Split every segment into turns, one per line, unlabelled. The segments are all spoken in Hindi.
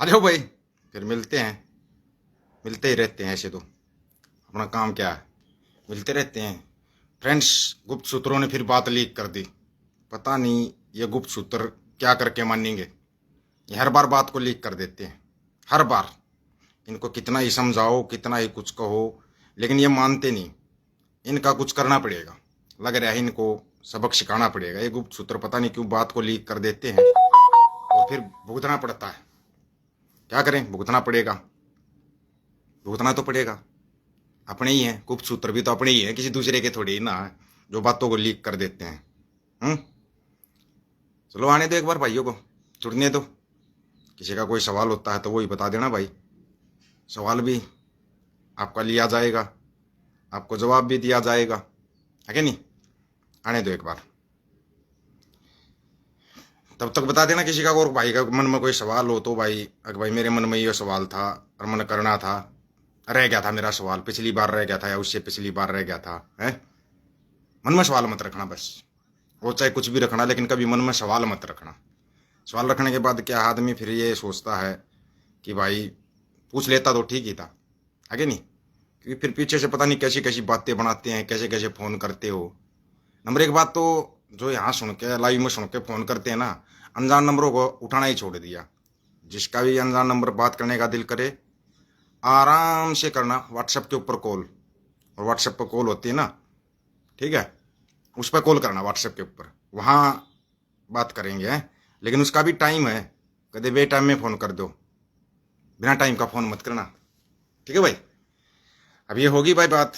आ जाओ भाई, फिर मिलते हैं। मिलते ही रहते हैं ऐसे तो, अपना काम क्या है, मिलते रहते हैं। फ्रेंड्स, गुप्त सूत्रों ने फिर बात लीक कर दी। पता नहीं ये गुप्त सूत्र क्या करके मानेंगे। ये हर बार बात को लीक कर देते हैं, हर बार। इनको कितना ही समझाओ, कितना ही कुछ कहो, लेकिन ये मानते नहीं। इनका कुछ करना पड़ेगा, लग रहा है इनको सबक सिखाना पड़ेगा। ये गुप्त सूत्र पता नहीं क्यों बात को लीक कर देते हैं और फिर भुगतना पड़ता है। क्या करें, भुगतना पड़ेगा, भुगतना तो पड़ेगा। अपने ही हैं, गुप्त सूत्र भी तो अपने ही हैं, किसी दूसरे के थोड़े ही ना है, जो बातों को लीक कर देते हैं। हम्म। चलो आने दो एक बार भाइयों को, जुड़ने दो। किसी का कोई सवाल होता है तो वही बता देना भाई, सवाल भी आपका लिया जाएगा, आपको जवाब भी दिया जाएगा, है कि नहीं। आने दो एक बार, तब तक बता देना किसी का और भाई का मन में कोई सवाल हो तो भाई, अगर भाई मेरे मन में ये सवाल था और मन करना था, रह गया था मेरा सवाल, पिछली बार रह गया था या उससे पिछली बार रह गया था, है। मन में सवाल मत रखना बस, वो चाहे कुछ भी रखना, लेकिन कभी मन में सवाल मत रखना। सवाल रखने के बाद क्या आदमी फिर ये सोचता है कि भाई पूछ लेता तो ठीक ही था, आगे नहीं। क्योंकि फिर पीछे से पता नहीं कैसी कैसी बातें बनाते हैं, कैसे कैसे फ़ोन करते हो। नंबर एक बात तो, जो यहाँ सुन के लाइव में सुन के फ़ोन करते हैं ना, अनजान नंबरों को उठाना ही छोड़ दिया। जिसका भी अनजान नंबर बात करने का दिल करे, आराम से करना व्हाट्सएप के ऊपर कॉल। और व्हाट्सएप पर कॉल होती है ना, ठीक है, उस पर कॉल करना व्हाट्सएप के ऊपर, वहाँ बात करेंगे, हैं। लेकिन उसका भी टाइम है, कदे बे टाइम में फ़ोन कर दो, बिना टाइम का फ़ोन मत करना, ठीक है भाई। अब ये होगी भाई बात,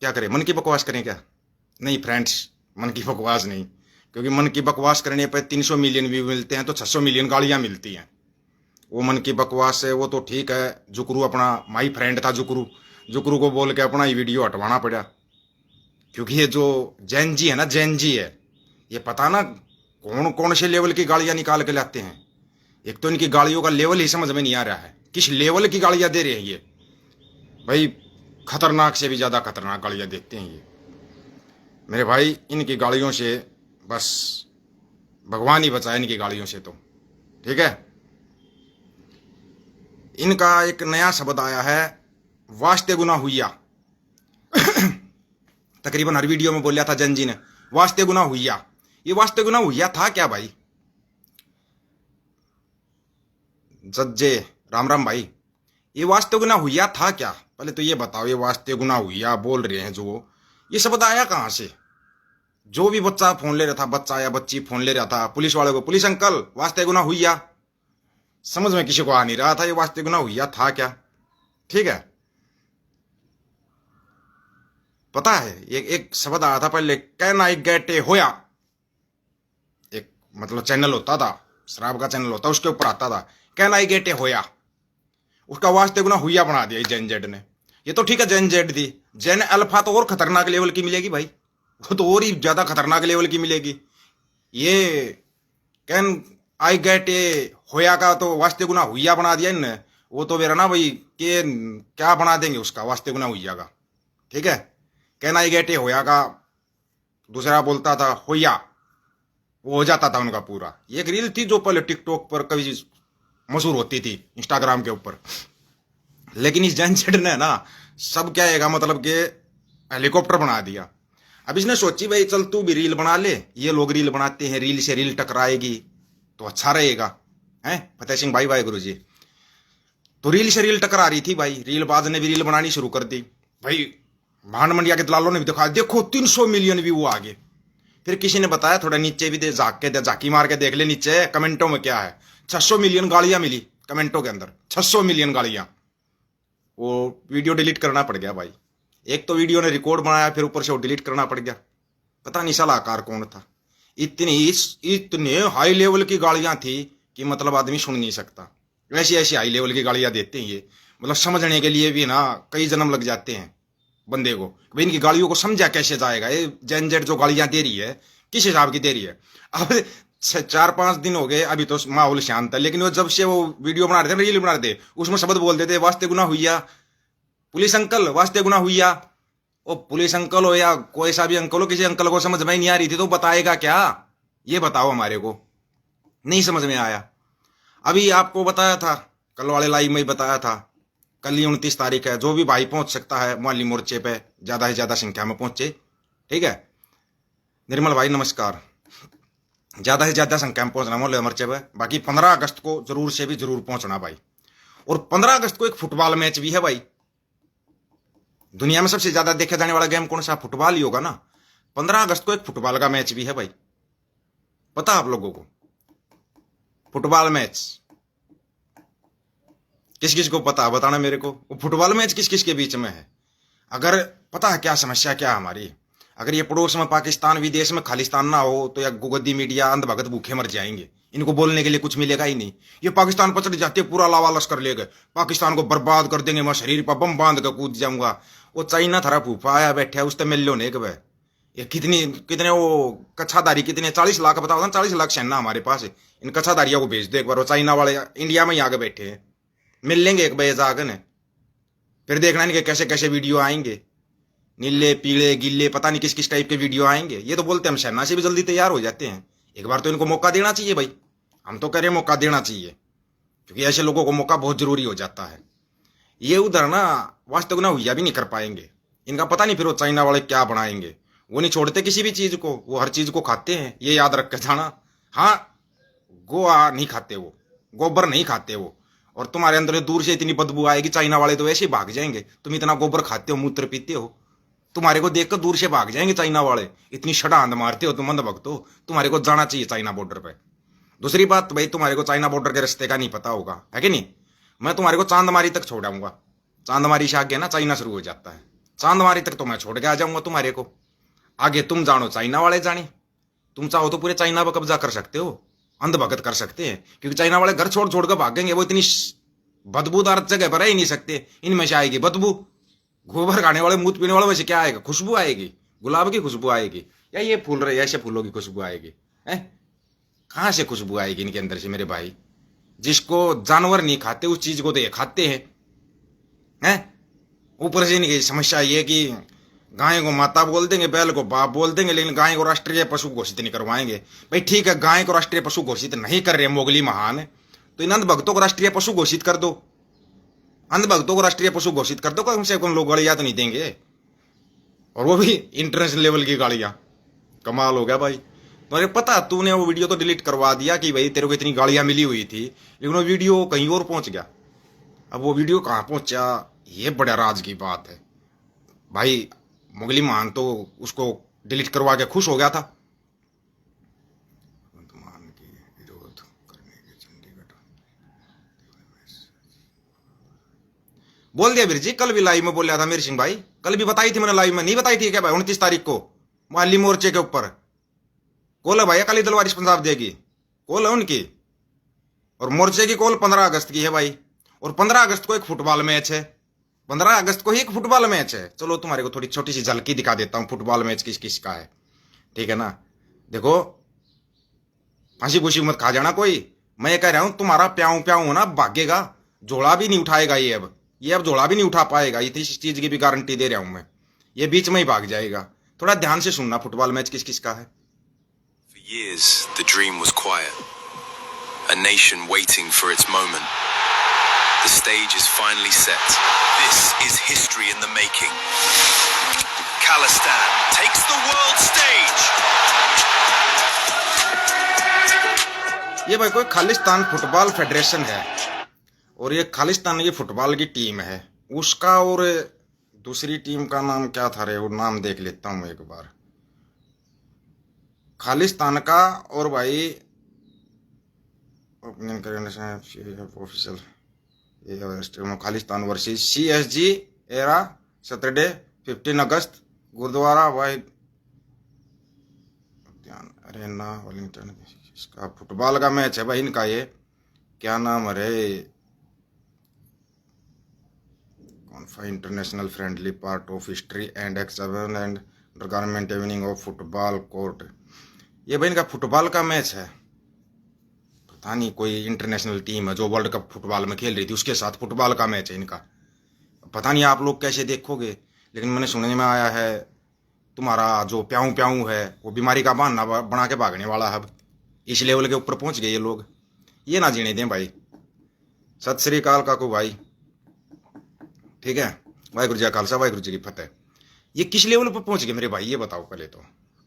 क्या करें, मन की बकवास करें क्या? नहीं फ्रेंड्स, मन की बकवास नहीं, क्योंकि मन की बकवास करने पर 300 मिलियन व्यू मिलते हैं तो 600 मिलियन गालियाँ मिलती हैं। वो मन की बकवास है, वो तो ठीक है। जुकरू अपना माई फ्रेंड था, जुकरू, जुकरू को बोल के अपना ये वीडियो हटवाना पड़ा। क्योंकि ये जो जैन जी है ना, जैन जी है, ये पता ना कौन कौन से लेवल की गालियाँ निकाल के लाते हैं। एक तो इनकी गालियों का लेवल ही समझ में नहीं आ रहा है, किस लेवल की गालियाँ दे रहे हैं ये भाई। खतरनाक से भी ज़्यादा खतरनाक गालियाँ देते हैं ये मेरे भाई। इनकी गालियों से बस भगवान ही बचाए, इनकी गालियों से तो, ठीक है। इनका एक नया शब्द आया है, वास्ते गुना हुइया। तकरीबन हर वीडियो में बोलिया था जन जी ने, वास्ते गुना हुइया। ये वास्ते गुना हुइया था क्या भाई? जज्जे राम राम भाई, ये वास्ते गुना हुइया था क्या? पहले तो ये बताओ, ये वास्ते गुना हुइया बोल रहे हैं जो, ये शब्द आया कहां से? जो भी बच्चा फोन ले रहा था, बच्चा या बच्ची फोन ले रहा था, पुलिस वाले को, पुलिस अंकल वास्ते गुना हुइया। समझ में किसी को आ नहीं रहा था ये वास्ते गुना हुइया था क्या, ठीक है। पता है ये एक शब्द आया था पहले, कहना एक गैटे होया। एक मतलब चैनल होता था, शराब का चैनल होता, उसके ऊपर आता था कहना एक गेटे होया। उसका वास्ते गुना हुइया बना दिया जेन जेड ने। ये तो ठीक है, जेन जेड थी, जेन अल्फा तो और खतरनाक लेवल की मिलेगी भाई, वो तो और ही ज्यादा खतरनाक लेवल की मिलेगी। ये कैन आई गेट ए होया का तो वास्ते गुना हुइया बना दिया इनने। वो तो मेरा ना भाई, के क्या बना देंगे उसका वास्ते गुना हुइया का, ठीक है। कैन आई गेट ए होया का दूसरा बोलता था होया, वो हो जाता था उनका पूरा। ये एक रील थी जो पहले टिकटॉक पर कभी मशहूर होती थी, इंस्टाग्राम के ऊपर। लेकिन इस जेनजेड ने ना सब क्या है मतलब कि हेलीकॉप्टर बना दिया। अब इसने सोची भाई चल तू भी रील बना ले, ये लोग रील बनाते हैं, रील से रील टकराएगी तो अच्छा रहेगा, हैं फतेह सिंह भाई, वाहे गुरु जी। तो रील से रील टकरा रही थी भाई, रील बाज ने भी रील बनानी शुरू कर दी भाई। भांड मंडिया के दलालों ने भी दिखाया, देखो 300 मिलियन व्यू आ गए। फिर किसी ने बताया थोड़ा नीचे भी दे, झाक के दे, झाकी मार के देख ले नीचे कमेंटों में क्या है। 600 मिलियन गालियां मिली कमेंटों के अंदर, 600 मिलियन गालियां। वो वीडियो डिलीट करना पड़ गया भाई। एक तो वीडियो ने रिकॉर्ड बनाया, फिर ऊपर से वो डिलीट करना पड़ गया। पता नहीं सलाहकार कौन था। इतने हाई लेवल की गालियां थी कि मतलब आदमी सुन नहीं सकता। ऐसी ऐसी हाई लेवल की गालियां देते हैं ये, मतलब समझने के लिए भी ना कई जन्म लग जाते हैं बंदे को। भाई इनकी गालियों को समझा कैसे जाएगा? ये जेन जेड जो गालियां दे रही है, किस हिसाब की दे रही है? अब 4-5 दिन हो गए, अभी तो माहौल शांत है, लेकिन वो जब से वो वीडियो बना रहे थे, रील बना रहे थे, उसमें शब्द बोल देते वास्ते गुना हुइया, पुलिस अंकल वास्ते गुना हुइया। ओ पुलिस अंकल हो या कोई सा भी अंकल हो, किसी अंकल को समझ में नहीं आ रही थी तो बताएगा क्या? ये बताओ हमारे को, नहीं समझ में आया। अभी आपको बताया था, कल वाले लाइव में ही बताया था, कल ही 29 तारीख है। जो भी भाई पहुंच सकता है मुअल्लिम मोर्चे पे, ज्यादा से ज्यादा संख्या में पहुंचे। ठीक है निर्मल भाई नमस्कार। ज्यादा से ज्यादा संख्या में पहुंचना मुअल्लिम मोर्चे पे। बाकी 15 अगस्त को जरूर से भी जरूर पहुंचना भाई। और 15 अगस्त को एक फुटबॉल मैच भी है भाई। दुनिया में सबसे ज्यादा देखे जाने वाला गेम कौन सा? फुटबॉल ही होगा ना। 15 अगस्त को एक फुटबॉल का मैच भी है भाई। पता आप लोगों को? फुटबॉल मैच किस किस को पता, बताना मेरे को। वो फुटबॉल मैच किस किस के बीच में है? अगर पता है क्या समस्या क्या है हमारी? अगर ये पड़ोस में पाकिस्तान विदेश में खालिस्तान ना हो तो या गोगद्दी मीडिया अंधभगत भूखे मर जाएंगे। इनको बोलने के लिए कुछ मिलेगा ही नहीं। ये पाकिस्तान पचड़ जाते हैं, पूरा लावा लश्कर ले गए, पाकिस्तान को बर्बाद कर देंगे, मैं शरीर पर बम बांध कर कूद जाऊंगा। वो चाइना थारा फूफा आया बैठे है, उससे मिल लो नहीं कब। ये कितने वो कच्छाधारी, कितने 40 लाख बताओ ना, 40 लाख सेना हमारे पास है। इन कच्छाधारियों को भेज दो एक बार। वो चाइना वाले इंडिया में ही आगे बैठे हैं, मिल लेंगे एक बजे जाकर ने। फिर देखना इनके कैसे कैसे वीडियो आएंगे, नीले पीले गीले पता नहीं किस किस टाइप के वीडियो आएंगे। ये तो बोलते हैं हम सेना से भी जल्दी तैयार हो जाते हैं। एक बार तो इनको मौका देना चाहिए भाई। हम तो कह रहे हैं मौका देना चाहिए, क्योंकि ऐसे लोगों को मौका बहुत जरूरी हो जाता है। ये उधर ना वास्तव ना हुआ भी नहीं कर पाएंगे। इनका पता नहीं फिर वो चाइना वाले क्या बनाएंगे। वो नहीं छोड़ते किसी भी चीज को, वो हर चीज को खाते हैं, ये याद रख के जाना। हाँ गोआ नहीं खाते वो, गोबर नहीं खाते वो। और तुम्हारे अंदर दूर से इतनी बदबू आएगी, चाइना वाले तो वैसे ही भाग जाएंगे। तुम इतना गोबर खाते हो, मूत्र पीते हो, तुम्हारे को देखकर दूर से भाग जाएंगे चाइना वाले। इतनी शडांद मारते हो तुम अंधभक्त हो। तुम्हारे को जाना चाहिए चाइना बॉर्डर पे। दूसरी बात भाई, तुम्हारे को चाइना बॉर्डर के रास्ते का नहीं पता होगा, है कि नहीं? मैं तुम्हारे को चांदमारी तक छोड़ाऊंगा। चांदमारी से आगे ना चाइना शुरू हो जाता है। चांदमारी तक तो मैं छोड़ के आ जाऊंगा तुम्हारे को। आगे तुम जानो, चाइना वाले जाने। तुम चाहो तो पूरे चाइना पर कब्जा कर सकते हो, अंधभगत कर सकते हैं। क्योंकि चाइना वाले घर छोड़ छोड़ कर भागेंगे। वो इतनी बदबूदार जगह पर रह ही नहीं सकते, इनमें से आएगी बदबू। गोबर खाने वाले, मूत पीने वाले में से क्या आएगा? खुशबू आएगी, गुलाब की खुशबू आएगी, या ये फूल रहे ऐसे फूलों की खुशबू आएगी? है कहां से खुशबू आएगी इनके अंदर से मेरे भाई? जिसको जानवर नहीं खाते उस चीज को तो ये खाते हैं। ऊपर से इनकी समस्या ये कि गाय को माता बोल देंगे, बैल को बाप बोल देंगे, लेकिन गाय को राष्ट्रीय पशु घोषित नहीं करवाएंगे। भाई ठीक है, गाय को राष्ट्रीय पशु घोषित नहीं कर रहे मोगली महान, तो इन अंधभक्तों को राष्ट्रीय पशु घोषित कर दो। अंधभक्तों को राष्ट्रीय पशु घोषित कर दो, कम से कम लोग गालियां तो नहीं देंगे। और वो भी इंटरनेशनल लेवल की गालियां। कमाल हो गया भाई। तुम्हारे पता, तूने वो वीडियो तो डिलीट करवा दिया कि भाई तेरे को इतनी गालियां मिली हुई थी, लेकिन वो वीडियो कहीं और पहुंच गया। अब वो वीडियो कहां पहुंचा, ये बड़ा राज की बात है भाई। मुगली मान तो उसको डिलीट करवा के खुश हो गया था। बोल दिया वीर जी, कल भी लाइव में बोल रहा था मीर सिंह भाई। कल भी बताई थी मैंने लाइव में, नहीं बताई थी क्या भाई? 29 तारीख को मुअल्लिम मोर्चे के ऊपर कॉल है भाई। अकाली दल वारिस पंजाब देगी कॉल है उनकी, और मोर्चे की कॉल 15 अगस्त की है भाई। और 15 अगस्त को एक फुटबॉल मैच है। 15 अगस्त को ही एक फुटबॉल मैच है। चलो तुम्हारे को थोड़ी छोटी सी झलकी दिखा देता हूं फुटबॉल मैच किस किस का है, ठीक है ना? देखो फांसी फूसी मत खा जाना कोई। मैं कह रहा हूं तुम्हारा प्याऊ प्याऊ ना भागेगा, झोला भी नहीं उठाएगा ये। अब झोला भी नहीं उठा पाएगा। इस चीज की भी गारंटी दे रहा हूं मैं। ये बीच में ही भाग जाएगा। थोड़ा ध्यान से सुनना फुटबॉल मैच किस किस का है।
For years, the dream was quiet. A nation waiting for its moment. The stage is finally set. This is history in the making. Khalistan takes the world stage.
ये भाई कोई खालिस्तान फुटबॉल फेडरेशन है, और ये खालिस्तान ये फुटबॉल की टीम है उसका। और दूसरी टीम का नाम क्या था रे? वो नाम देख लेता हूं एक बार। खालिस्तान का, और भाई official Khalistan versus CSG era Saturday 15 अगस्त गुरुद्वारा भाई अरेना वेलिंगटन। इसका फुटबॉल का मैच है भाई इनका। ये क्या नाम है? CONIFA international friendly part of history and एक्सबन and undergarment evening of football court. ये भाई इनका फुटबॉल का मैच है। पता नहीं कोई इंटरनेशनल टीम है जो वर्ल्ड कप फुटबॉल में खेल रही थी, उसके साथ फुटबॉल का मैच है इनका। पता नहीं आप लोग कैसे देखोगे, लेकिन मैंने सुनने में आया है तुम्हारा जो प्याऊ प्याऊ है वो बीमारी का बहाना बना के भागने वाला है। अब इस लेवल के ऊपर पहुंच गए ये लोग। ये ना जीने दें भाई। सत श्री अकाल काकू भाई, ठीक है। वाहिगुरु जी का खालसा, वाहिगुरु जी की फतेह। ये किस लेवल पर पहुंच गए मेरे भाई, ये बताओ पहले तो।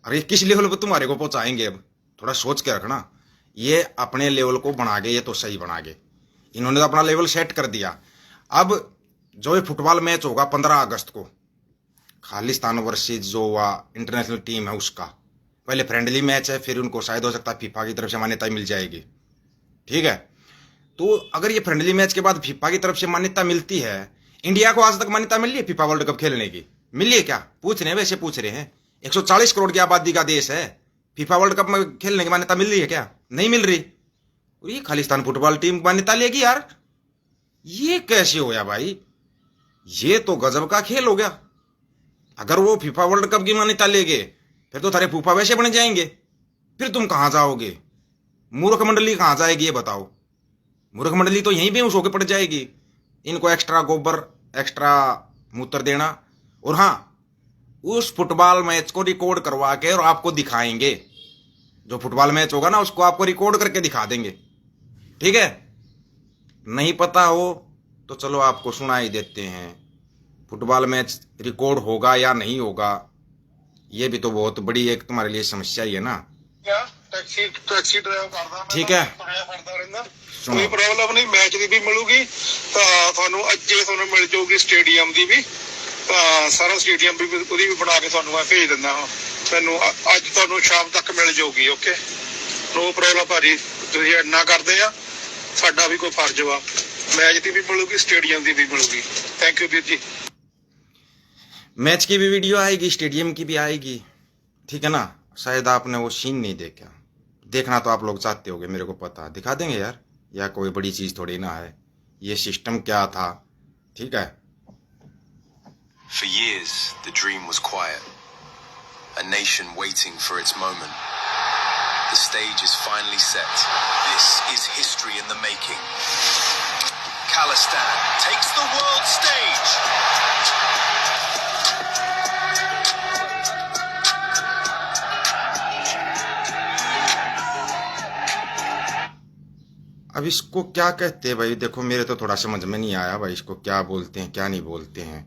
अरे किस लेवल पर तुम्हारे को पहुंचाएंगे, अब थोड़ा सोच के रखना। ये अपने लेवल को बना गए, ये तो सही बना गए, इन्होंने तो अपना लेवल सेट कर दिया। अब जो ये फुटबॉल मैच होगा 15 अगस्त को, खालिस्तान वर्सेज जो हुआ इंटरनेशनल टीम है उसका, पहले फ्रेंडली मैच है, फिर उनको शायद हो सकता है फीफा की तरफ से मान्यता मिल जाएगी, ठीक है। तो अगर ये फ्रेंडली मैच के बाद फीफा की तरफ से मान्यता मिलती है, इंडिया को आज तक मान्यता मिली है फीफा वर्ल्ड कप खेलने की? मिली है क्या? पूछ रहे हैं, वैसे पूछ रहे हैं। 140 करोड़ की आबादी का देश है, फीफा वर्ल्ड कप में खेलने की मान्यता मिल रही है क्या? नहीं मिल रही। और ये खालिस्तान फुटबॉल टीम मान्यता लेगी यार, ये कैसे हो गया भाई? ये तो गजब का खेल हो गया। अगर वो फीफा वर्ल्ड कप की मान्यता लेंगे, फिर तो थारे फूफा वैसे बन जाएंगे, फिर तुम कहां जाओगे? मूर्ख मंडली कहां जाएगी ये बताओ? मूर्ख मंडली तो यहीं बेहोश होकर पड़ जाएगी। इनको एक्स्ट्रा गोबर, एक्स्ट्रा मूत्र देना, और हाँ, उस फुटबॉल मैच को रिकॉर्ड करवा के और आपको दिखाएंगे। जो फुटबॉल मैच होगा ना, उसको आपको रिकॉर्ड करके दिखा देंगे, ठीक है। नहीं पता हो तो चलो आपको सुना ही देते हैं। फुटबॉल मैच रिकॉर्ड होगा या नहीं होगा, ये भी तो बहुत बड़ी एक तुम्हारे लिए समस्या ही है ना।
टैक्सी ड्राइव करदा मैं,
ठीक है,
ਫਿਰਦਾ ਰਹਿੰਦਾ, कोई प्रॉब्लम नहीं। मैच ਦੀ भी मिलूगी ਤਾਂ ਤੁਹਾਨੂੰ ਅੱਜੇ ਤੁਹਾਨੂੰ ਮਿਲ ਜਾਊਗੀ ਸਟੇਡੀਅਮ ਦੀ ਵੀ, ਤਾਂ ਸਾਰਾ ਸਟੇਡੀਅਮ ਵੀ ਉਹਦੀ ਵੀ ਬਣਾ ਕੇ ਤੁਹਾਨੂੰ ਮੈਂ ਭੇਜ ਦਿੰਦਾ ਹਾਂ। ਤੁਹਾਨੂੰ ਅੱਜ ਤੁਹਾਨੂੰ ਸ਼ਾਮ ਤੱਕ ਮਿਲ ਜਾਊਗੀ। ਓਕੇ, ਨੋ ਪ੍ਰੋਬਲਮ ਭਾਜੀ, ਤੁਸੀਂ ਇੰਨਾ ਕਰਦੇ ਆ, ਸਾਡਾ ਵੀ ਕੋਈ ਫਰਜ਼ ਵਾ। मैच ਦੀ भी मिलूगी, स्टेडियम ਦੀ भी मिलूगी। थैंक यू वीर जी।
मैच की भी वीडियो आएगी, स्टेडियम की भी आएगी, ठीक है ना। शायद आपने वो सीन नहीं देखा, देखना तो आप लोग चाहते होगे, मेरे को पता। दिखा देंगे यार, या कोई बड़ी चीज थोड़ी ना है। ये सिस्टम क्या था, ठीक है।
For years, the dream was quiet. A nation waiting for its moment. The stage is finally set. This is history in the making. Khalistan takes the world stage.
अब इसको क्या कहते हैं भाई? देखो, मेरे तो थोड़ा समझ में नहीं आया भाई, इसको क्या बोलते हैं क्या नहीं बोलते हैं।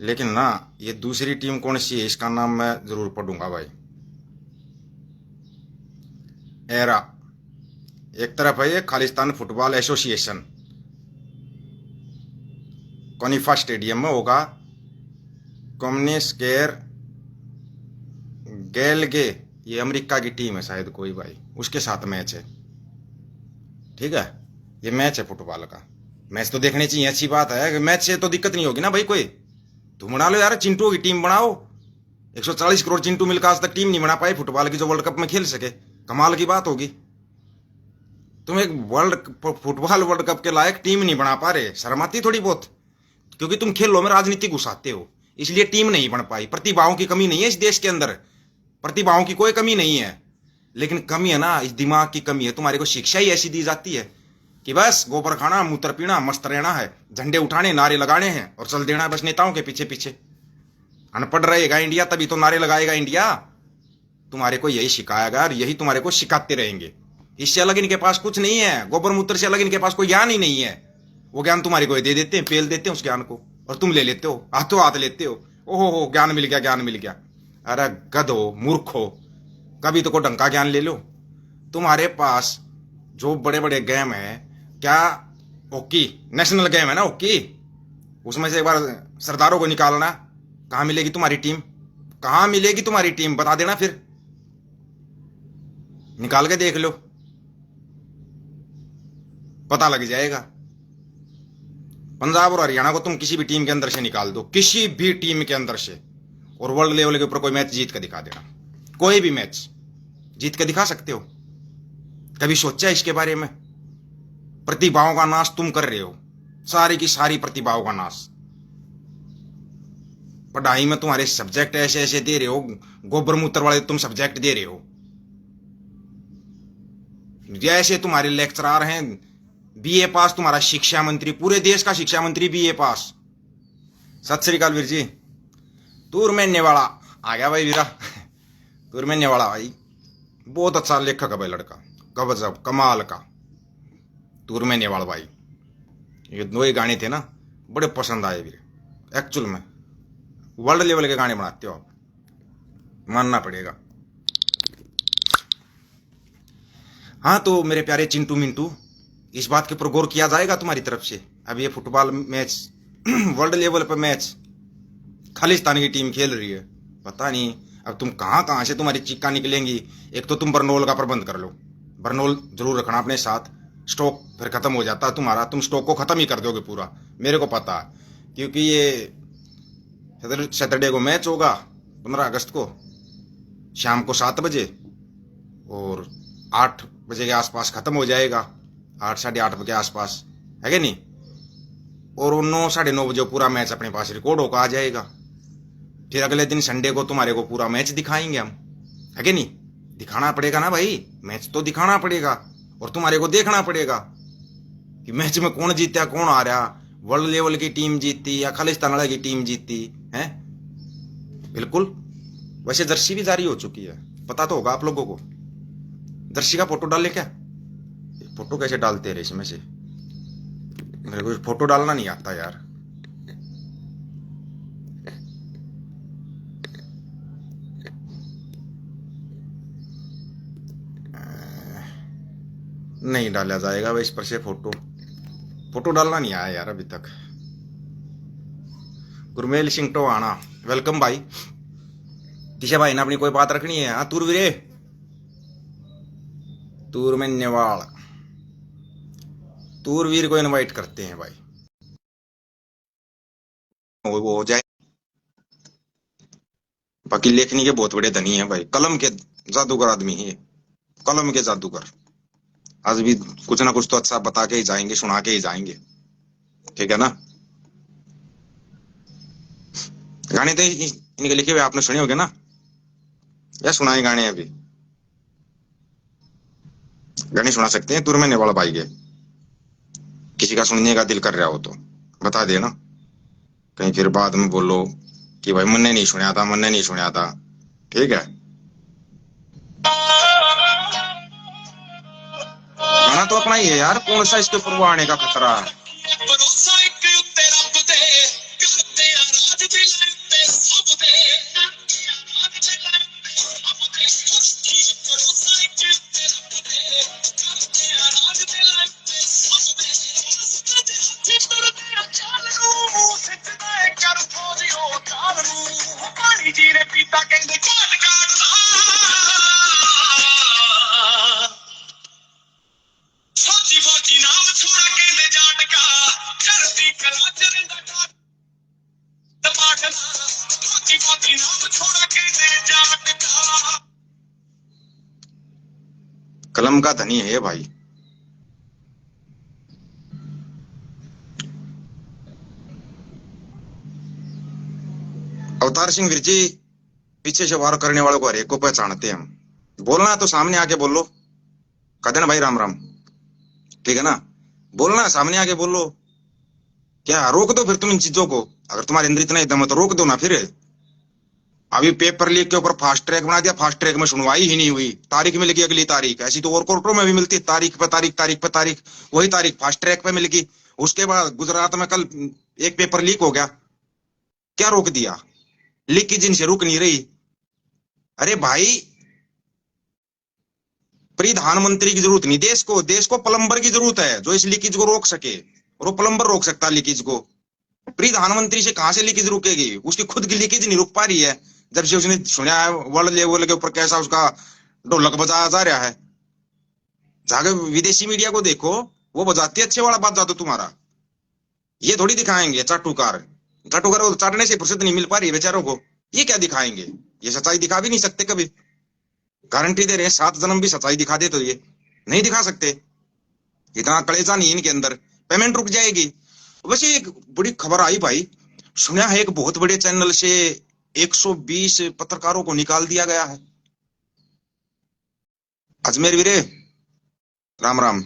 लेकिन ना, ये दूसरी टीम कौन सी है, इसका नाम मैं जरूर पढ़ूंगा भाई। एरा एक तरफ है, ये खालिस्तान फुटबॉल एसोसिएशन, कोनिफा स्टेडियम में होगा। कम्युनिस्केर गैलगे, ये अमेरिका की टीम है शायद कोई भाई, उसके साथ मैच है, ठीक है। ये मैच है फुटबॉल का, मैच तो देखने चाहिए, अच्छी बात है। मैच से तो दिक्कत नहीं होगी ना भाई कोई। तुम बना लो यार, चिंटू की टीम बनाओ। 140 करोड़ चिंटू मिलकर आज तक टीम नहीं बना पाए फुटबॉल की, जो वर्ल्ड कप में खेल सके। कमाल की बात होगी। तुम एक फुटबॉल वर्ल्ड कप के लायक टीम नहीं बना पा रहे, शर्म आती थोड़ी बहुत। क्योंकि तुम खेलों में राजनीति घुसाते हो, इसलिए टीम नहीं बन पाई। प्रतिभाओं की कमी नहीं है इस देश के अंदर, प्रतिभाओं की कोई कमी नहीं है, लेकिन कमी है ना, इस दिमाग की कमी है। तुम्हारे को शिक्षा ही ऐसी दी जाती है कि बस गोबर खाना, मूत्र पीना, मस्त रहना है, झंडे उठाने, नारे लगाने हैं और चल देना है बस नेताओं के पीछे पीछे। अनपढ़ रहेगा इंडिया तभी तो नारे लगाएगा इंडिया। तुम्हारे को यही सिखाएगा और यही तुम्हारे को सिखाते रहेंगे। इससे अलग इनके पास कुछ नहीं है, गोबर मूत्र से अलग इनके पास कोई ज्ञान ही नहीं है। वो ज्ञान तुम्हारे को दे देते हैं, पेल देते हैं उस ज्ञान को, और तुम ले लेते हो, हाथों हाथ लेते हो। ओहो हो, ज्ञान मिल गया, ज्ञान मिल गया। अरे गधो, मूर्खो, कभी तो को ढंग ज्ञान ले लो। तुम्हारे पास जो बड़े बड़े गेम है, क्या हॉकी नेशनल गेम है ना हॉकी, उसमें से एक बार सरदारों को निकालना, कहां मिलेगी तुम्हारी टीम? कहां मिलेगी तुम्हारी टीम? बता देना फिर, निकाल के देख लो, पता लग जाएगा। पंजाब और हरियाणा को तुम किसी भी टीम के अंदर से निकाल दो, किसी भी टीम के अंदर से, और वर्ल्ड लेवल के ऊपर कोई मैच जीत कर दिखा देना। कोई भी मैच जीत के दिखा सकते हो। कभी सोचा इसके बारे में? प्रतिभाओं का नाश तुम कर रहे हो, सारी की सारी प्रतिभाओं का नाश। पढ़ाई में तुम्हारे सब्जेक्ट ऐसे ऐसे दे रहे हो, गोबर मूत्र वाले तुम सब्जेक्ट दे रहे हो। जैसे तुम्हारे लेक्चरार हैं बीए पास, तुम्हारा शिक्षा मंत्री, पूरे देश का शिक्षा मंत्री बीए पास। सत श्री अकाल वीर जी। तूर में वाला आ गया भाई वीरा, तूर में वाला भाई, बहुत अच्छा लेखक है भाई लड़का, गजब कमाल का। तूर में वाला भाई, ये दो ही गाने थे ना, बड़े पसंद आए मेरे। एक्चुअल में वर्ल्ड लेवल के गाने बनाते हो आप, मानना पड़ेगा। हाँ तो मेरे प्यारे चिंटू मिंटू, इस बात के ऊपर गौर किया जाएगा तुम्हारी तरफ से? अब ये फुटबॉल मैच वर्ल्ड लेवल पर मैच खालिस्तान की टीम खेल रही है, पता नहीं अब तुम कहाँ से तुम्हारी चीखा निकलेंगी। एक तो तुम बर्नोल का प्रबंध कर लो, बर्नोल जरूर रखना अपने साथ, स्टॉक फिर खत्म हो जाता है तुम्हारा, तुम स्टॉक को खत्म ही कर दोगे पूरा, मेरे को पता है। क्योंकि ये सैटरडे को मैच होगा 15 अगस्त को शाम को 7 बजे, और 8 बजे के आसपास खत्म हो जाएगा, 8 साढ़े 8 बजे के आसपास, है कि नहीं? और 9 साढ़े 9 बजे पूरा मैच अपने पास रिकॉर्ड होकर आ जाएगा। फिर अगले दिन संडे को तुम्हारे को पूरा मैच दिखाएंगे हम, है कि नहीं? दिखाना पड़ेगा ना भाई, मैच तो दिखाना पड़ेगा, और तुम्हारे को देखना पड़ेगा कि मैच में कौन जीता कौन आ रहा, वर्ल्ड लेवल की टीम जीतती या खालिस्तान वाला की टीम जीतती है। बिल्कुल। वैसे जर्सी भी जारी हो चुकी है, पता तो होगा आप लोगों को। जर्सी का फोटो डाले क्या? फोटो कैसे डालते हैं इसमें से? मेरे को फोटो डालना नहीं आता यार। नहीं डाला जाएगा भाई इस पर से फोटो डालना नहीं आया यार अभी तक। गुरमेल सिंह टोहाना, वेलकम भाई। किसे भाई ने अपनी कोई बात रखनी है? हाँ तूरवीरे, तूर में नेवाल, तूरवीर को इनवाइट करते हैं भाई, वो हो जाए। बाकी लेखनी के बहुत बड़े धनी है भाई, कलम के जादूगर आदमी है, कलम के जादूगर। आज भी कुछ ना कुछ तो अच्छा बता के ही जाएंगे, सुना के ही जाएंगे, ठीक है ना? गाने तो इनके लिखे हुए आपने सुने होंगे ना, या सुनाए गाने? अभी गाने सुना सकते हैं तुर में नेवाल भाई के, किसी का सुनने का दिल कर रहा हो तो बता देना, कहीं फिर बाद में बोलो कि भाई मैंने नहीं सुना था, मैंने नहीं सुना था, ठीक है? गाना तो अपना ही है यार, कौन सा इसके ऊपर वो आने का खतरा है? कलम का धनी है भाई। अवतार सिंह विरजी पीछे से वार करने वालों को हर एक को पहचानते हैं हम। बोलना तो सामने आके बोलो, कहते ना भाई राम राम, ठीक है ना? बोलना सामने आके बोलो, क्या रोक दो फिर तुम इन चीजों को, अगर तुम्हारे अंदर इतना दम है तो रोक दो ना। फिर अभी पेपर लीक के ऊपर फास्ट ट्रैक बना दिया, फास्ट ट्रैक में सुनवाई ही नहीं हुई, तारीख मिल गई अगली तारीख। ऐसी तो और कोर्टों में भी मिलती है, तारीख पे तारीख, तारीख पे तारीख, वही तारीख फास्ट ट्रैक पे मिल गई। उसके बाद गुजरात में कल एक पेपर लीक हो गया, क्या रोक दिया? लीकेज इनसे रुक नहीं रही। अरे भाई प्रधानमंत्री की जरूरत नहीं देश को प्लम्बर की जरूरत है जो इस लीकेज को रोक सके, और वो प्लम्बर रोक सकता है लीकेज को। प्रधानमंत्री से कहां से लीकेज रुकेगी? उसकी खुद की लीकेज नहीं रुक पा रही है, जब से उसने सुना है वर्ल्ड लेवल के ऊपर कैसा उसका ढोलक बजाया जा रहा है। जाके विदेशी मीडिया को देखो, वो बजाती है अच्छे वाला बात जादू तुम्हारा। ये थोड़ी दिखाएंगे चाटुकार को चाटने से फुर्सत नहीं मिल पा रही बेचारों को, ये क्या दिखाएंगे? ये सच्चाई दिखा भी नहीं सकते कभी, गारंटी दे रहे हैं 7 जन्म भी सच्चाई दिखा दे तो ये नहीं दिखा सकते। इतना कलेजा नहीं इनके अंदर, पेमेंट रुक जाएगी। वैसे एक बड़ी खबर आई भाई, सुना है एक बहुत बड़े चैनल से 120 पत्रकारों को निकाल दिया गया है। अजमेर वीरे राम राम।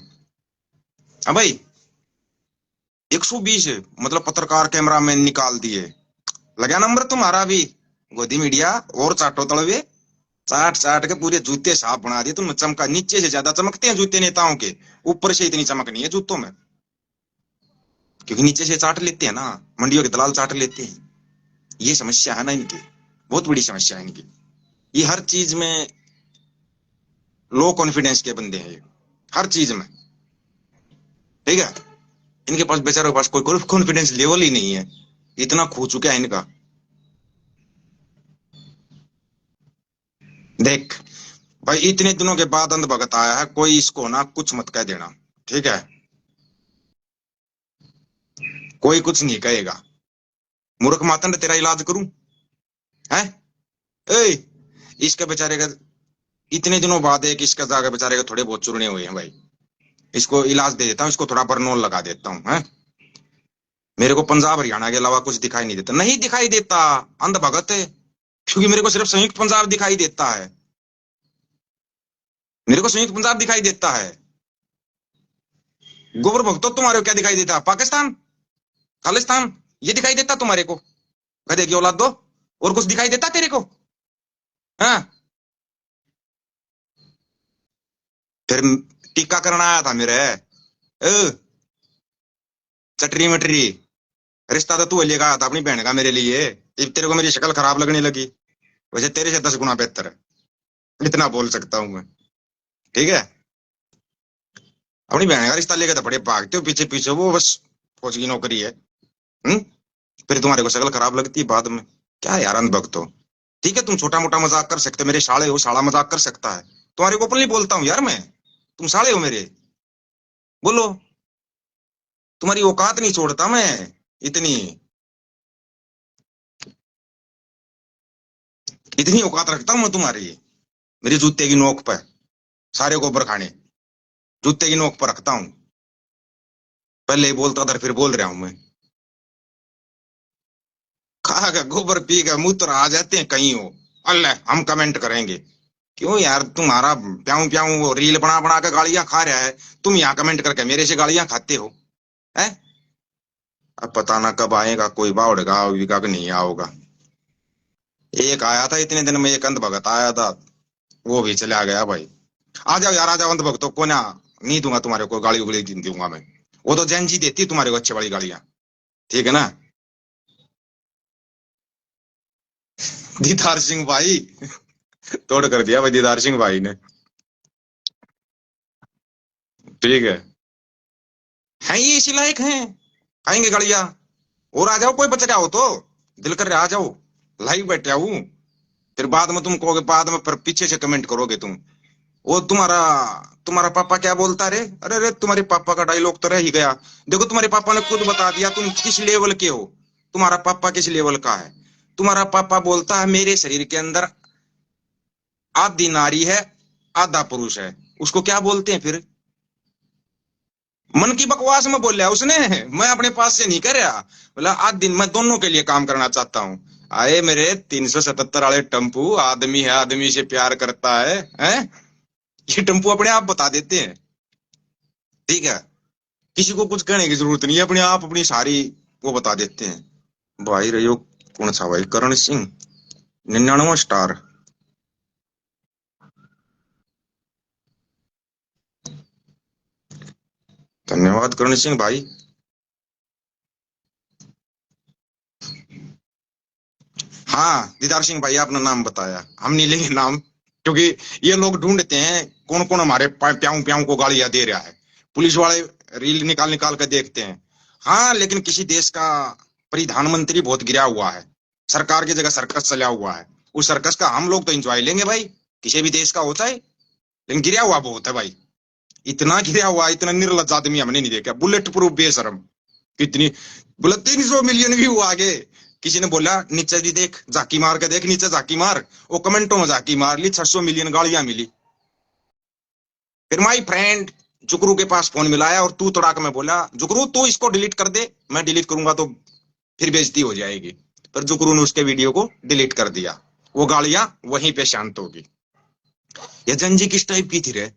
हाँ भाई 120 मतलब पत्रकार कैमरामैन निकाल दिए। लगा नंबर तुम्हारा भी, गोदी मीडिया और चाटो तड़वे, चाट चाट के पूरे जूते साफ बना दिए तुम। चमका नीचे से ज्यादा चमकते हैं जूते नेताओं के, ऊपर से इतनी चमक नहीं है जूतों में। क्योंकि नीचे से चाट लेते हैं ना, मंडियों के दलाल चाट लेते हैं। ये समस्या है ना इनकी, बहुत बड़ी समस्या है इनकी। ये हर चीज में लो कॉन्फिडेंस के बंदे हैं, हर चीज में। ठीक है, इनके पास बेचारों के पास कोई कॉन्फिडेंस लेवल ही नहीं है, इतना खो चुका है इनका। देख भाई, इतने दिनों के बाद अंधभगत आया है, कोई इसको ना कुछ मत कह देना, ठीक है? कोई कुछ नहीं कहेगा। मूर्ख मातंड तेरा इलाज करूं है? ए, इसके बेचारे का इतने दिनों बाद एक इसका जाकर बेचारे के थोड़े बहुत चूरने हुए हैं भाई, इसको इलाज दे देता हूं, इसको थोड़ा बरनोल लगा देता हूं है। मेरे को पंजाब हरियाणा के अलावा कुछ दिखाई नहीं देता, नहीं दिखाई देता अंधभगत है, क्योंकि मेरे को सिर्फ संयुक्त पंजाब दिखाई देता है, मेरे को संयुक्त पंजाब दिखाई देता है। गोबर भक्तो तुम्हारे को क्या दिखाई देता? पाकिस्तान, खालिस्तान, ये दिखाई देता तुम्हारे को? गधे की औलाद दो, और कुछ दिखाई देता तेरे को? हाँ, फिर टीका करना आया था मेरे चटरी मटरी, रिश्ता तो तू लेकर आया था अपनी बहन का मेरे लिए, तेरे को मेरी शक्ल खराब लगने लगी। वैसे तेरे से 10 गुना बेहतर है, इतना बोल सकता हूं मैं, ठीक है? अपनी बहन का रिश्ता लेकर तो बड़े भागते हो पीछे पीछे, वो बस फौज की नौकरी है। फिर तुम्हारे को शक्ल खराब लगती है बाद में। क्या यार अंधभक्त हो? ठीक है, तुम छोटा मोटा मजाक कर सकते, मेरे साले हो, साला मजाक कर सकता है, तुम्हारे को ओपनली बोलता हूँ यार मैं, तुम साले हो मेरे, बोलो। तुम्हारी औकात नहीं छोड़ता मैं, इतनी इतनी औकात रखता हूं मैं तुम्हारी, मेरी जूते की नोक पर, सारे गोबर खाने जूते की नोक पर रखता हूं। पहले ही बोलता था, फिर बोल रहा हूं मैं। खा का गोबर पी का मूत्र आ जाते हैं कहीं हो, अल्लाह हम कमेंट करेंगे। क्यों यार, तुम्हारा प्याऊ प्याऊ वो रील बना बना के गालियां खा रहा है, तुम यहाँ कमेंट करके मेरे से गालियां खाते हो है? अब पता ना कब आएगा कोई बावड़गा का नहीं आओगा। एक आया था इतने दिन में, एक अंधभगत आया था, वो भी चला गया भाई। आ जाओ यार, आ जाओ अंधभक्तों को ना, नहीं दूंगा तुम्हारे को गाली उगली दूंगा मैं, वो तो जैन जी देती है तुम्हारे को अच्छी वाली गालियां, ठीक है ना? दीदार सिंह भाई तोड़ कर दिया भाई दीदार सिंह भाई ने, ठीक है ये इसी लायक हैं, खाएंगे गालियां। और आ जाओ, कोई बच रहा हो तो दिल कर रहा, आ जाओ, लाइव बैठा हूं। फिर बाद में तुम कहोगे, बाद में पर पीछे से कमेंट करोगे तुम, वो तुम्हारा तुम्हारा पापा क्या बोलता रे? अरे रे, तुम्हारे पापा का डायलॉग तो रह ही गया। देखो तुम्हारे पापा ने खुद बता दिया तुम किस लेवल के हो, तुम्हारा पापा किस लेवल का है। तुम्हारा पापा बोलता है मेरे शरीर के अंदर आधी नारी है, आधा पुरुष है, उसको क्या बोलते हैं फिर? मन की बकवास में बोल रहा उसने, मैं अपने पास से नहीं कर रहा। बोला आज दिन मैं दोनों के लिए काम करना चाहता हूं। आए मेरे 377 वाले टम्पू, आदमी है आदमी से प्यार करता है, हैं? ये टम्पू अपने आप बता देते हैं, ठीक है? किसी को कुछ कहने की जरूरत नहीं है, अपने आप अपनी सारी वो बता देते हैं। भाई रही कौन सा भाई? करण सिंह 99 स्टार, धन्यवाद करण सिंह भाई। हाँ दीदार सिंह भाई, आपने नाम बताया, हम नहीं लेंगे नाम, क्योंकि ये लोग ढूंढते हैं कौन कौन हमारे प्याऊ प्याऊ को गालियां दे रहा है। पुलिस वाले रील निकाल निकाल कर देखते हैं। हाँ, लेकिन किसी देश का प्रधानमंत्री बहुत गिरा हुआ है, सरकार की जगह सर्कस चला हुआ है, उस सर्कस का हम लोग तो एंजॉय लेंगे भाई, किसी भी देश का होता है, लेकिन गिरा हुआ बहुत है भाई, इतना गिरा हुआ, इतना निर्लज आदमी हमने नहीं देखा। बुलेट प्रूफ बेशरम, कितनी बोला 300 मिलियन व्यू आगे। किसी ने बोला नीचे भी देख, झाकी मार के देख, नीचे झाकी मार, वो कमेंटों में झाकी मार ली, 600 मिलियन गालियां मिली। फिर माई फ्रेंड जुगरू के पास फोन मिलाया और तू तड़ाक में बोला जुगरू तू इसको डिलीट कर दे, मैं डिलीट करूंगा तो फिर बेइज्जती हो जाएगी। पर जुगरू ने उसके वीडियो को डिलीट कर दिया, वो गालियां वहीं पे शांत होगी। ये जंजी किस टाइप की थी रे?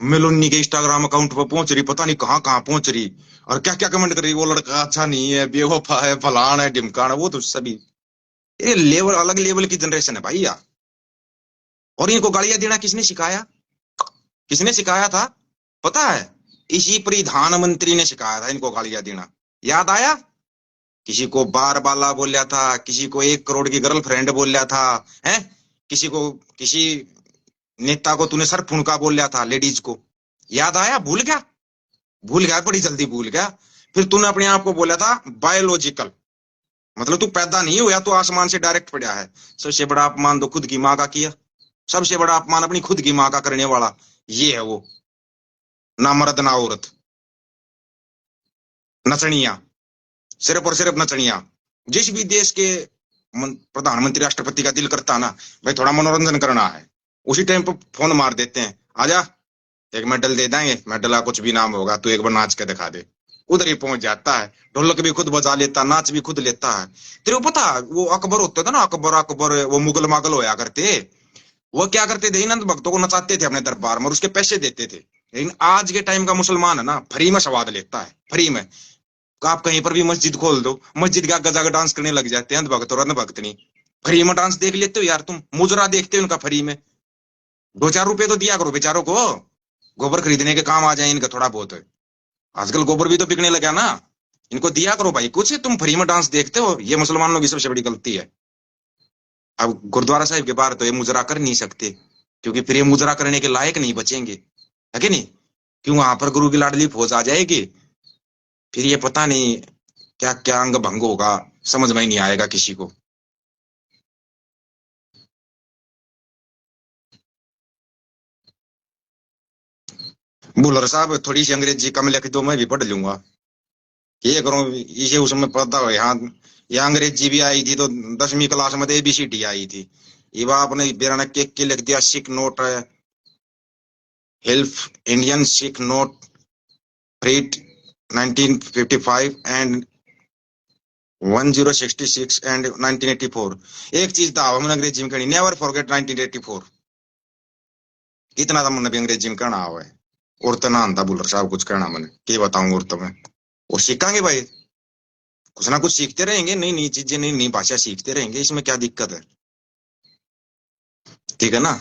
मेलोनी के इंस्टाग्राम अकाउंट पर पहुंच रही, पता नहीं कहां कहां पहुंच रही, और क्या क्या कमेंट कर रही, वो लड़का अच्छा नहीं है, बेवफा है, फलान है, ढिमकान है, वो तो सभी ये लेवल, अलग लेवल की जनरेशन है भैया। और इनको गालियां देना किसने सिखाया? किसने सिखाया था पता है? इसी प्रधानमंत्री ने सिखाया था इनको गालियां देना। याद आया? किसी को बार बाला बोलिया था, किसी को 1 करोड़ की गर्लफ्रेंड बोलिया था, है? किसी को, किसी नेता को तूने सर फुणका बोलिया था, लेडीज को। याद आया? भूल गया? भूल गया, बड़ी जल्दी भूल गया। फिर तूने अपने आप को बोला था बायोलॉजिकल, मतलब तू पैदा नहीं हुआ, तू आसमान से डायरेक्ट पड़ा है। सबसे बड़ा अपमान तो खुद की माँ का किया, सबसे बड़ा अपमान अपनी खुद की माँ का करने वाला ये है वो, ना मर्द ना औरत, नचनिया, सिर्फ और सिर्फ नचनिया। जिस भी देश के प्रधानमंत्री राष्ट्रपति का दिल करता ना भाई थोड़ा मनोरंजन करना है, उसी टाइम पर फोन मार देते हैं, आजा एक मेडल दे देंगे, मेडल का कुछ भी नाम होगा, तू एक बार नाच के दिखा दे। उधर ही पहुंच जाता है, ढोलक भी खुद बजा लेता, नाच भी खुद लेता है। तेरे को पता वो अकबर होता था ना, अकबर अकबर वो मुगल मागल होया करते, वो क्या करते थे, नंद भक्तों को नचाते थे अपने दरबार में और उसके पैसे देते थे। लेकिन आज के टाइम का मुसलमान है ना, फ्री में स्वाद लेता है, फ्री में। आप कहीं पर भी मस्जिद खोल दो, मस्जिद का गजा डांस करने लग जाते हैं अंध भक्त और अंध भक्त नहीं। फ्री में डांस देख लेते हो यार तुम, मुजरा देखते हो उनका फ्री में। 2-4 रुपए तो दिया करो बेचारों को, गोबर खरीदने के काम आ जाए इनका थोड़ा बहुत। आजकल गोबर भी तो बिकने लगा ना, इनको दिया करो भाई कुछ, तुम फ्री में डांस देखते हो, ये मुसलमानों की सबसे बड़ी गलती है। अब गुरुद्वारा साहिब के बाहर तो ये मुजरा कर नहीं सकते, क्योंकि फिर ये मुजरा करने के लायक नहीं बचेंगे, है कि नहीं? क्यों? वहां पर गुरु की लाडली फौज आ जाएगी, फिर ये पता नहीं क्या क्या अंग भंग होगा, समझ में ही नहीं आएगा किसी को। बुलर साहब थोड़ी सी अंग्रेजी कम लिख दो, मैं भी पढ़ लूंगा। ये करो इसे उसमें पता हो, यहाँ यहाँ अंग्रेजी भी आई थी तो 10वीं क्लास में ABCD आई थी। ये बात आपने बेराना के लिख दिया, सिख नोट है, हेल्प इंडियन सिख नोट फ्रीट 1955 एंड 1066 एंड 1984। एक चीज था हमने अंग्रेजी में कहनी, नेवर फॉरगेट 1984। कितना था मैंने भी अंग्रेजी में कहना हुआ है, और तो ना आता बुलर साहब कुछ कहना मैंने, क्या बताऊं और तो मैं, और सीखेंगे भाई, कुछ ना कुछ सीखते रहेंगे, नई नई चीजें, नई नई भाषा सीखते रहेंगे, इसमें क्या दिक्कत है? ठीक है ना?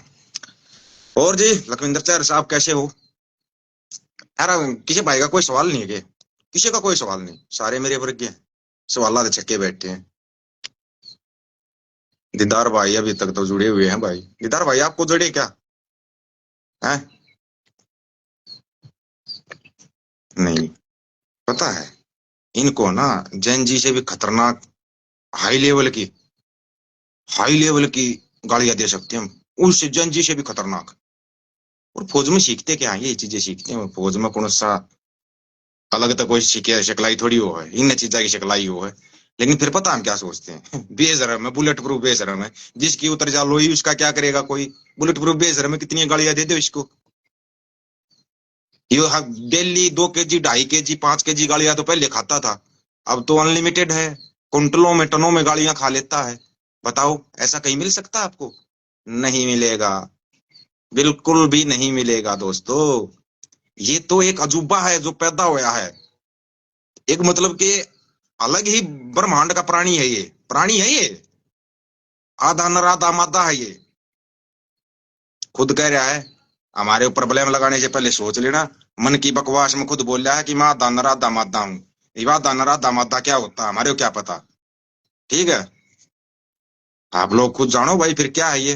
और जी लखविंदर चार साहब कैसे हो यार? किसी भाई का कोई सवाल नहीं है क्या? किसी का कोई सवाल नहीं, सारे मेरे वर्ग के सवाल छक्के बैठे हैं। दीदार भाई अभी तक तो जुड़े हुए हैं भाई। दीदार भाई आपको जुड़े क्या है? नहीं पता है इनको ना, जैन जी से भी खतरनाक हाई लेवल की गालियां दे सकते हैं हम, उससे जैन जी से भी खतरनाक। और फौज में सीखते क्या है, ये चीजें सीखते हैं फौज में, कौन सा अलग तो कोई शिकलाई थोड़ी हो है, इन चीजा की शिकलाई हो है। लेकिन फिर पता हम क्या सोचते हैं बेशरम है, बुलेट प्रूफ बेशरम है, जिसकी उतर जा लोई उसका क्या करेगा कोई, बुलेट प्रूफ बेशरम है, कितनी गालियां दे दो इसको। ये डेली 2 kg 2.5 kg 5 kg गालियां तो पहले खाता था, अब तो अनलिमिटेड है, कुंटलों में टनों में गालियां खा लेता है। बताओ ऐसा कहीं मिल सकता है आपको? नहीं मिलेगा, बिल्कुल भी नहीं मिलेगा दोस्तों। ये तो एक अजूबा है जो पैदा हुआ है, एक मतलब के अलग ही ब्रह्मांड का प्राणी है, ये प्राणी है, ये आधा नर आधा मादा है। ये खुद कह रहा है, हमारे ऊपर ब्लेम लगाने से पहले सोच लेना। मन की बकवास में खुद बोल रहा है कि मैं आधा नर आधा मादा हूं। ये आधा नर आधा मादा क्या होता है हमारे को क्या पता? ठीक है, आप लोग खुद जानो भाई फिर क्या है ये।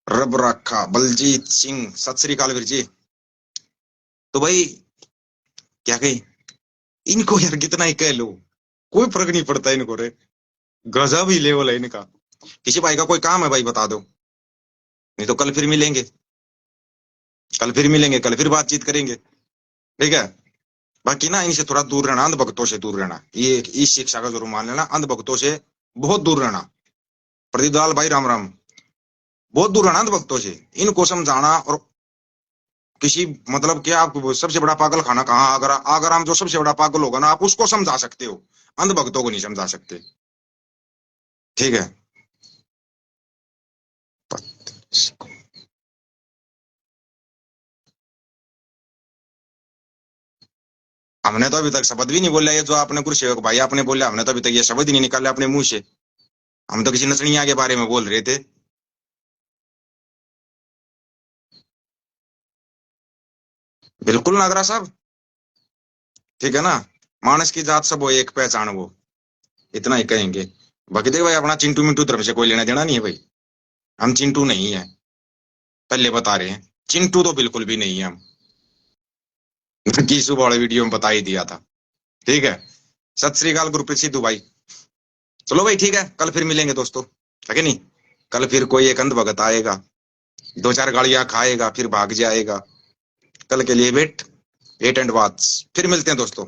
रब रखा बलजीत सिंह, सत श्री अकाल वीर जी। तो भाई क्या कही, इनको यार कितना ही कह लो कोई फर्क नहीं पड़ता इनको रे, गजब ही लेवल है इनका। किसी भाई का कोई काम है भाई बता दो, नहीं तो कल फिर मिलेंगे, कल फिर बातचीत करेंगे, ठीक है? बाकी ना इनसे थोड़ा दूर रहना, अंध भक्तों से दूर रहना, ये इस शिक्षा का जरूर मान लेना, अंध भक्तों से बहुत दूर रहना। प्रदीप दलाल भाई राम राम, बहुत दूर रहना अंध भक्तों से, इनको समझाना। और किसी मतलब क्या, आप सबसे बड़ा पागल खाना कहाँ, अगर हम जो सबसे बड़ा पागल होगा ना आप उसको समझा सकते हो, अंध भक्तों को नहीं समझा सकते, ठीक है? हमने तो अभी तक शब्द भी नहीं बोला, ये जो आपने गुरुसेवक भाई आपने बोला, हमने तो अभी तक ये शब्द ही नहीं निकाले अपने मुंह से। हम तो किसी नचनिया के बारे में बोल रहे थे। बिल्कुल नागरा साहब, ठीक है ना, मानस की जात सब वो एक पहचान वो, इतना ही कहेंगे। बाकी देख भाई, अपना चिंटू मिंटू धर्म से कोई लेना देना नहीं है भाई, हम चिंटू नहीं है, पहले बता रहे हैं, चिंटू तो बिल्कुल भी नहीं है हम। कीसू वाले वीडियो में बता ही दिया था। ठीक है, सत श्री अकाल गुरप्रीत सिद्धू भाई। चलो भाई ठीक है, कल फिर मिलेंगे दोस्तों, है कि नहीं। कल फिर कोई एक अंध भगत आएगा, 2-4 गाड़ियां खाएगा, फिर भाग जाएगा। कल के लिए वेट एंड वॉच, फिर मिलते हैं दोस्तों।